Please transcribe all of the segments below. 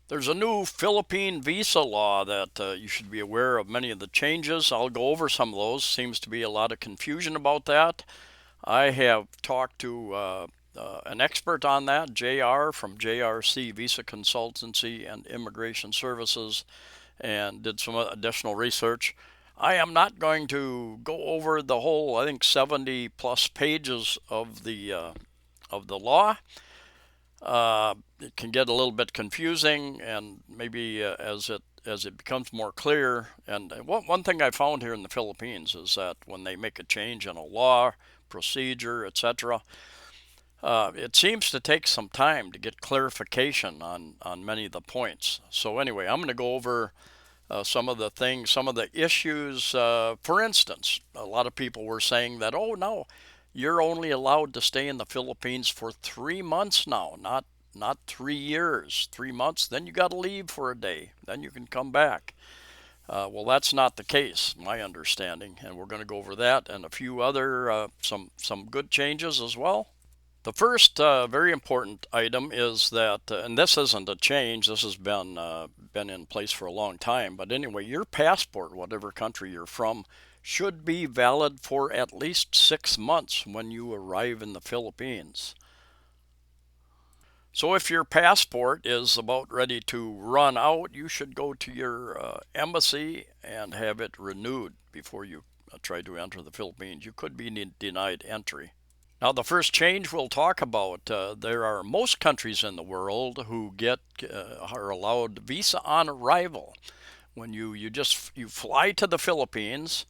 There's a new Philippine visa law that you should be aware of many of the changes. I'll go over some of those. Seems to be a lot of confusion about that. I have talked to an expert on that, JR from JRC Visa Consultancy and Immigration Services, and did some additional research. I am not going to go over the whole, I think, 70 plus pages of the law. It can get a little bit confusing, and maybe as it becomes more clear. And one thing I found here in the Philippines is that when they make a change in a law, procedure, etc., it seems to take some time to get clarification on many of the points. So anyway, I'm going to go over some of the things, some of the issues. For instance, a lot of people were saying that, oh no, you're only allowed to stay in the Philippines for 3 months now, not 3 years. 3 months, then you got to leave for a day, then you can come back. Well, that's not the case, my understanding, and we're going to go over that and a few other some good changes as well. The first very important item is that, and this isn't a change. This has been in place for a long time. But anyway, your passport, whatever country you're from, should be valid for at least 6 months when you arrive in the Philippines. So if your passport is about ready to run out, you should go to your embassy and have it renewed before you try to enter the Philippines. You could be denied entry. Now, the first change we'll talk about, there are most countries in the world who are allowed visa on arrival. When you fly to the Philippines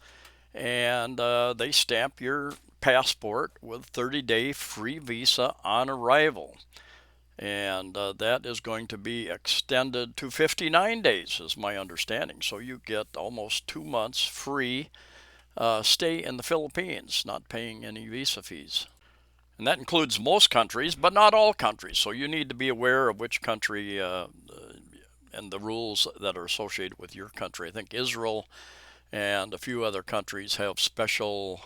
and they stamp your passport with 30-day free visa on arrival. And that is going to be extended to 59 days, is my understanding. So you get almost 2 months free stay in the Philippines, not paying any visa fees. And that includes most countries, but not all countries. So you need to be aware of which country and the rules that are associated with your country. I think Israel and a few other countries have special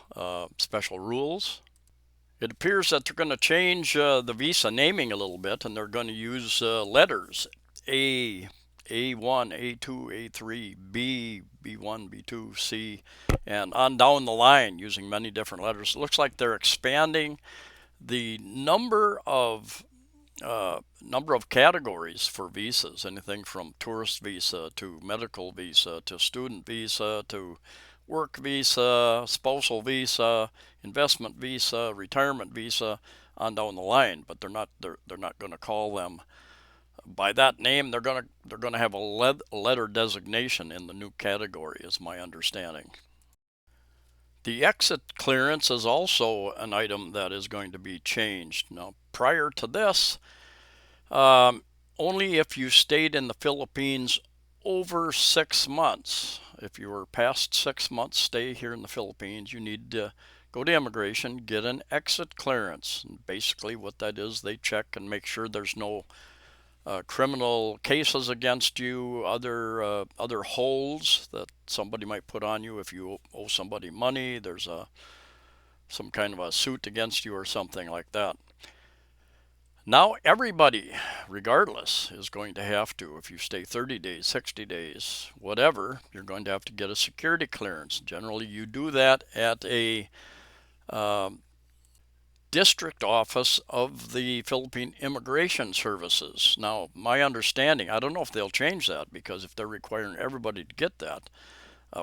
rules. It appears that they're going to change the visa naming a little bit, and they're going to use letters A, A1, A2, A3, B, B1, B2, C, and on down the line using many different letters. It looks like they're expanding the number of categories for visas, anything from tourist visa to medical visa to student visa to work visa, spousal visa, investment visa, retirement visa, on down the line. But they're not going to call them by that name. They're going to have a letter designation in the new category, is my understanding. The exit clearance is also an item that is going to be changed. Now, prior to this, only if you stayed in the Philippines over 6 months. If you were past 6 months stay here in the Philippines, you need to go to immigration, get an exit clearance. And basically, what that is, they check and make sure there's no criminal cases against you, other holds that somebody might put on you if you owe somebody money. There's some kind of a suit against you or something like that. Now everybody, regardless, is going to have to, if you stay 30 days, 60 days, whatever, you're going to have to get a security clearance. Generally, you do that at a district office of the Philippine Immigration Services. Now, my understanding, I don't know if they'll change that, because if they're requiring everybody to get that,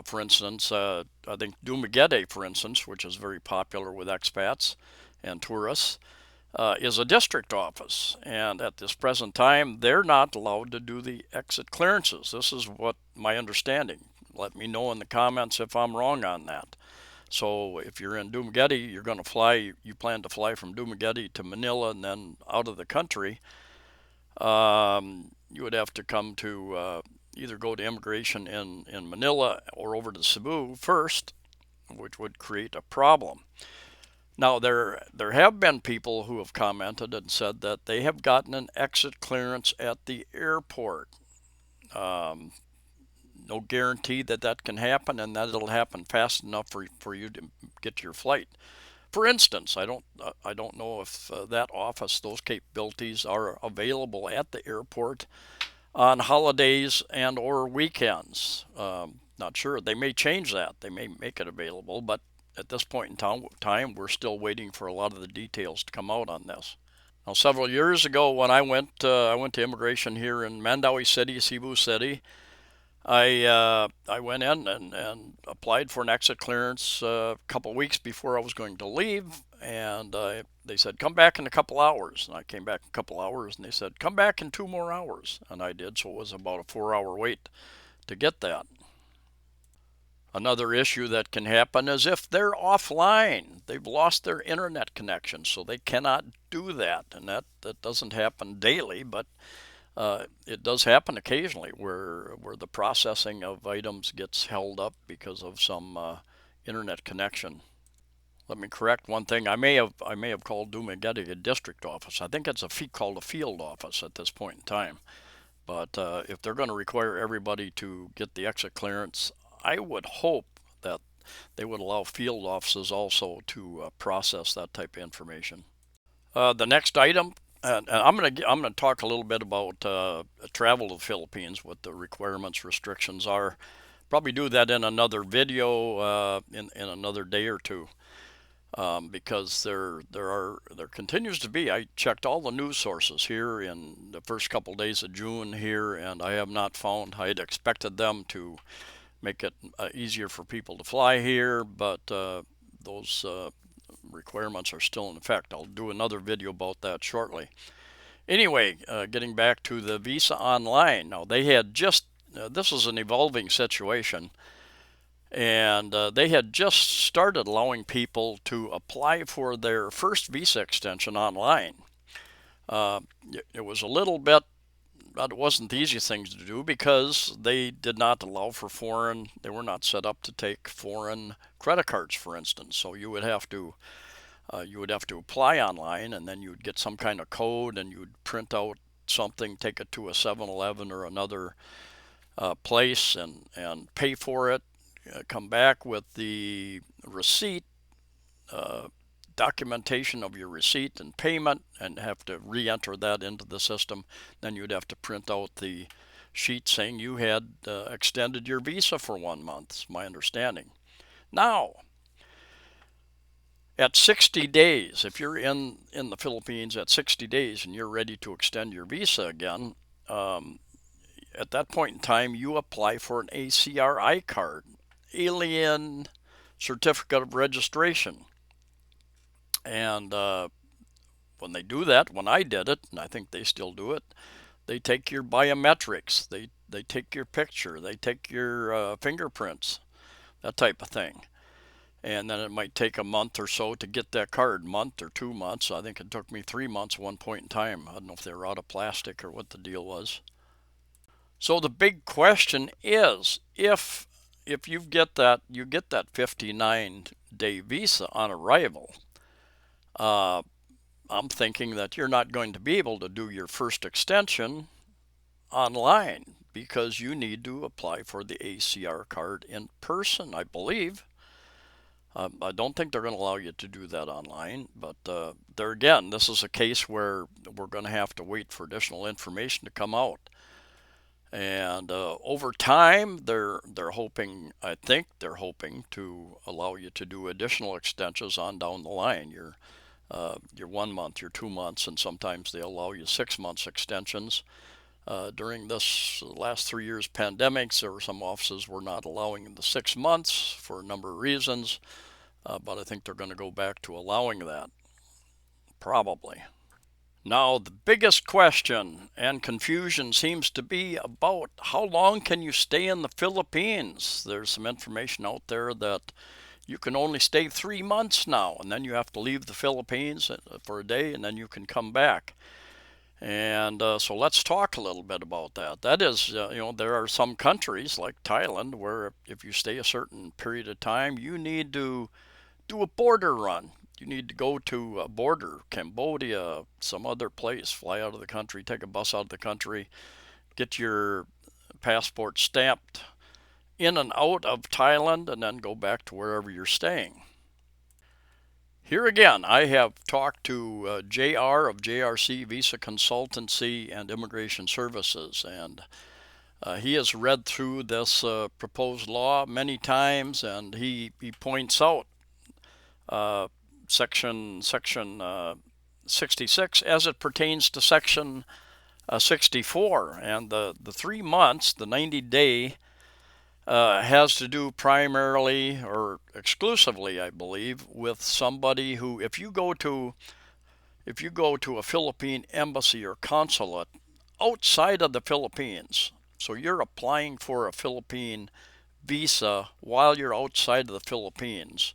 for instance, I think Dumaguete, for instance, which is very popular with expats and tourists, is a district office. And at this present time, they're not allowed to do the exit clearances. This is what my understanding. Let me know in the comments if I'm wrong on that. So if you're in Dumaguete, you're going to fly, you plan to fly from Dumaguete to Manila and then out of the country. You would have to come to either go to immigration in Manila or over to Cebu first, which would create a problem. Now, there have been people who have commented and said that they have gotten an exit clearance at the airport. Um, no guarantee that that can happen and that it'll happen fast enough for you to get your flight. For instance, I don't know if that office, those capabilities are available at the airport. on holidays and or weekends. Not sure. They may change that. They may make it available, but at this point in time, we're still waiting for a lot of the details to come out on this. Now, several years ago, when I went to immigration here in Mandawi City, Cebu City. I went in and applied for an exit clearance a couple weeks before I was going to leave, and they said come back in a couple hours, and I came back in a couple hours, and they said come back in 2 more hours, and I did. So it was about a 4 hour wait to get that. Another issue that can happen is if they're offline, they've lost their internet connection, so they cannot do that, and that doesn't happen daily, but it does happen occasionally where the processing of items gets held up because of some internet connection. Let me correct one thing. I may have called Dumaguete a district office. I think it's called a field office at this point in time. But if they're going to require everybody to get the exit clearance, I would hope that they would allow field offices also to process that type of information. The next item, and I'm gonna talk a little bit about travel to the Philippines, what the requirements, restrictions are. Probably do that in another video in another day or two, because there continues to be. I checked all the news sources here in the first couple days of June here, and I have not found. I had expected them to make it easier for people to fly here, but those requirements are still in effect. I'll do another video about that shortly. Anyway, getting back to the Visa Online. Now, they had just, this is an evolving situation, and they had just started allowing people to apply for their first visa extension online. Uh, it was a little bit, but it wasn't the easiest thing to do because they did not allow for they were not set up to take foreign credit cards, for instance. So you would have to apply online, and then you would get some kind of code, and you would print out something, take it to a 7-Eleven or another place, and pay for it. Come back with the receipt, uh, documentation of your receipt and payment, and have to re-enter that into the system. Then you'd have to print out the sheet saying you had extended your visa for 1 month. Is my understanding. Now, at 60 days, if you're in the Philippines at 60 days and you're ready to extend your visa again, um, at that point in time, you apply for an ACRI card, Alien Certificate of Registration. And when they do that, when I did it, and I think they still do it, they take your biometrics, they take your picture, they take your fingerprints, that type of thing. And then it might take a month or so to get that card, month or 2 months. I think it took me 3 months at one point in time. I don't know if they were out of plastic or what the deal was. So the big question is, if you get that 59-day visa on arrival, uh, I'm thinking that you're not going to be able to do your first extension online because you need to apply for the ACR card in person, I believe. I don't think they're going to allow you to do that online, but there again, this is a case where we're going to have to wait for additional information to come out. And over time, they're hoping, I think they're hoping to allow you to do additional extensions on down the line. Your 1 month, your 2 months, and sometimes they allow you 6 months extensions. During this last 3 years pandemics, there were some offices were not allowing the 6 months for a number of reasons, but I think they're going to go back to allowing that, probably. Now, the biggest question and confusion seems to be about how long can you stay in the Philippines? There's some information out there that you can only stay 3 months now, and then you have to leave the Philippines for a day, and then you can come back. And so let's talk a little bit about that. That is, there are some countries like Thailand where if you stay a certain period of time, you need to do a border run. You need to go to a border, Cambodia, some other place, fly out of the country, take a bus out of the country, get your passport stamped in and out of Thailand, and then go back to wherever you're staying. Here again, I have talked to JR of JRC Visa Consultancy and Immigration Services, and he has read through this proposed law many times, and he points out uh, section 66 as it pertains to section 64, and the 3 months, the 90-day, has to do primarily or exclusively, I believe, with somebody who, if you go to a Philippine embassy or consulate outside of the Philippines, so you're applying for a Philippine visa while you're outside of the Philippines,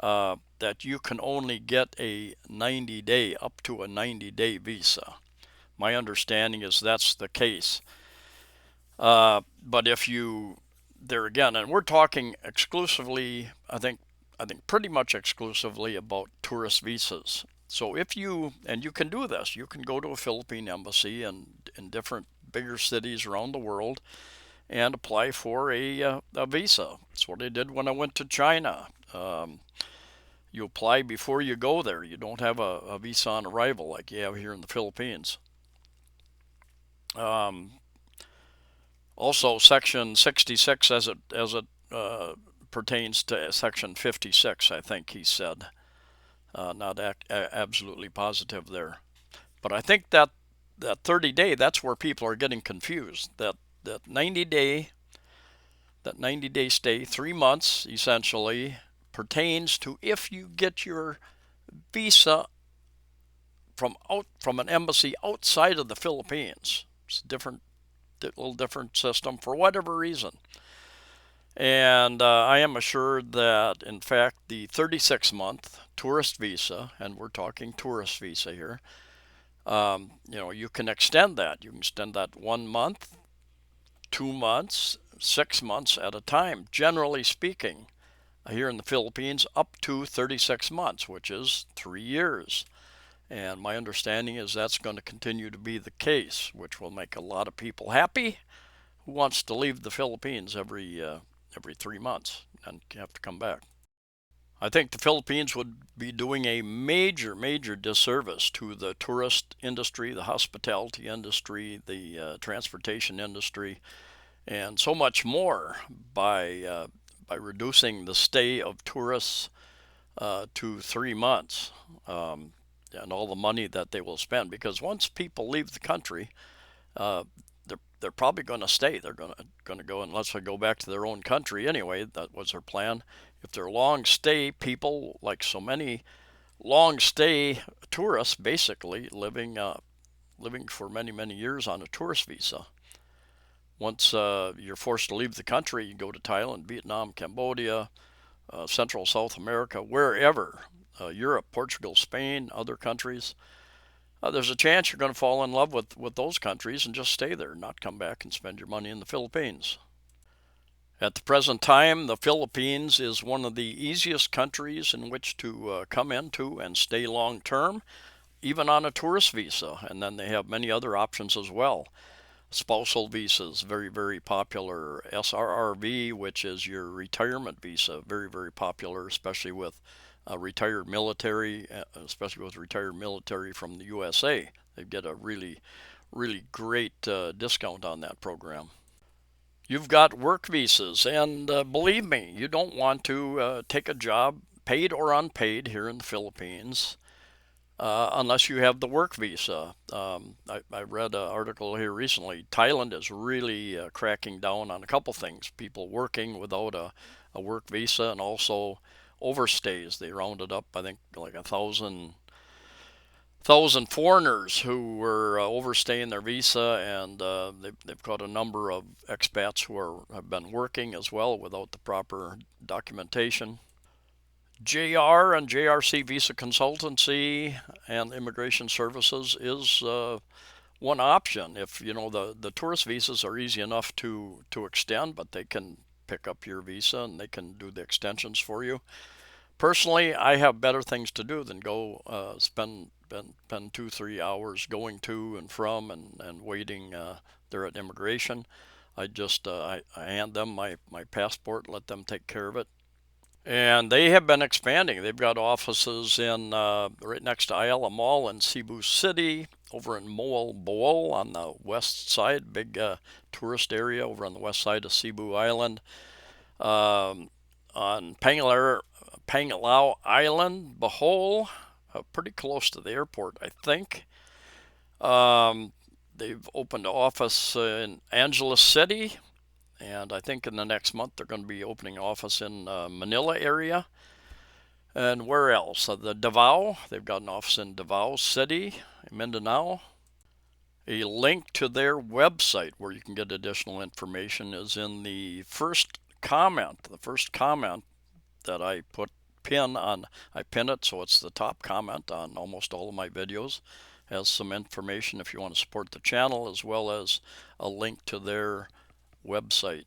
that you can only get a 90-day, up to a 90-day visa. My understanding is that's the case. But if you, there again, and we're talking exclusively, I think pretty much exclusively about tourist visas. So if you, and you can do this, you can go to a Philippine embassy in different bigger cities around the world and apply for a visa. That's what I did when I went to China. You apply before you go there. You don't have a visa on arrival like you have here in the Philippines. Um, Also, Section 66, as it pertains to Section 56, I think he said. Not absolutely positive there, but I think that 30-day, that's where people are getting confused. That 90-day that 90-day stay, 3 months essentially, pertains to if you get your visa from an embassy outside of the Philippines. It's a little different system for whatever reason. And I am assured that, in fact, the 36-month tourist visa, and we're talking tourist visa here, you can extend that. You can extend that 1 month, 2 months, 6 months at a time, generally speaking, here in the Philippines, up to 36 months, which is 3 years. And my understanding is that's going to continue to be the case, which will make a lot of people happy. Who wants to leave the Philippines every 3 months and have to come back? I think the Philippines would be doing a major disservice to the tourist industry, the hospitality industry, the transportation industry, and so much more by reducing the stay of tourists to 3 months, and all the money that they will spend. Because once people leave the country, uh, they're probably going to stay. They're going to go unless they go back to their own country anyway. That was their plan. If they're long stay people, like so many long stay tourists, basically living for many years on a tourist visa. Once you're forced to leave the country, you go to Thailand, Vietnam, Cambodia, Central South America, wherever, Europe, Portugal, Spain, other countries. There's a chance you're going to fall in love with those countries and just stay there, not come back and spend your money in the Philippines. At the present time, the Philippines is one of the easiest countries in which to come into and stay long term, even on a tourist visa. And then they have many other options as well. Spousal visas, very popular. SRRV, which is your retirement visa, very popular, especially with retired military, especially with retired military from the USA. They get a really great discount on that program. You've got work visas, and believe me, you don't want to take a job, paid or unpaid, here in the Philippines unless you have the work visa. I read an article here recently. Thailand is really cracking down on a couple things. People working without a work visa, and also overstays. They rounded up, I think, like 1,000 foreigners who were overstaying their visa, and they've got a number of expats who have been working as well without the proper documentation. JR and JRC Visa Consultancy and Immigration Services is one option. If the tourist visas are easy enough to extend, but they can pick up your visa and they can do the extensions for you. Personally, I have better things to do than go spend 2-3 hours going to and from and waiting there at immigration. I hand them my passport, let them take care of it, And they have been expanding. They've got offices in right next to Ayala Mall in Cebu City, over in Moal Boal on the west side, big tourist area over on the west side of Cebu Island. On Pangalao Island, Bohol, pretty close to the airport, I think. Um, they've opened an office in Angeles City, and I think in the next month they're going to be opening an office in Manila area. And where else? The Davao, they've got an office in Davao City, Mindanao. A link to their website where you can get additional information is in the first comment. The first comment that I I pin it so it's the top comment on almost all of my videos. Has some information if you want to support the channel, as well as a link to their website.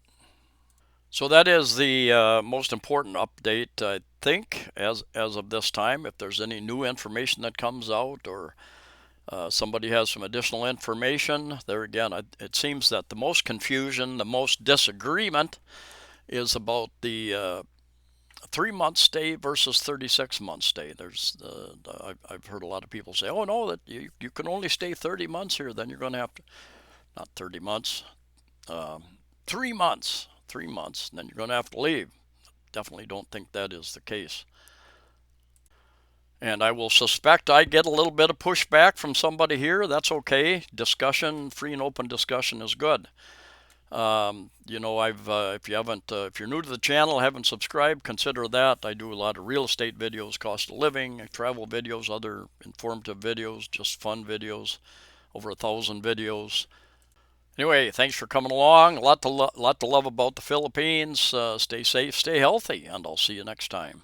So that is the most important update, I think, as of this time. If there's any new information that comes out, or somebody has some additional information, there again, it seems that the most confusion, the most disagreement is about the 3-month stay versus 36-month stay. I've heard a lot of people say, oh no, that you can only stay 30 months here, then you're going to have to, not 30 months, 3 months, 3 months, and then you're going to have to leave. Definitely don't think that is the case. And I will suspect I get a little bit of pushback from somebody here. That's okay. Discussion, free and open discussion is good. If you're new to the channel, haven't subscribed, consider that. I do a lot of real estate videos, cost of living, travel videos, other informative videos, just fun videos, over 1,000 videos. Anyway, thanks for coming along. A lot to love about the Philippines. Stay safe, stay healthy, and I'll see you next time.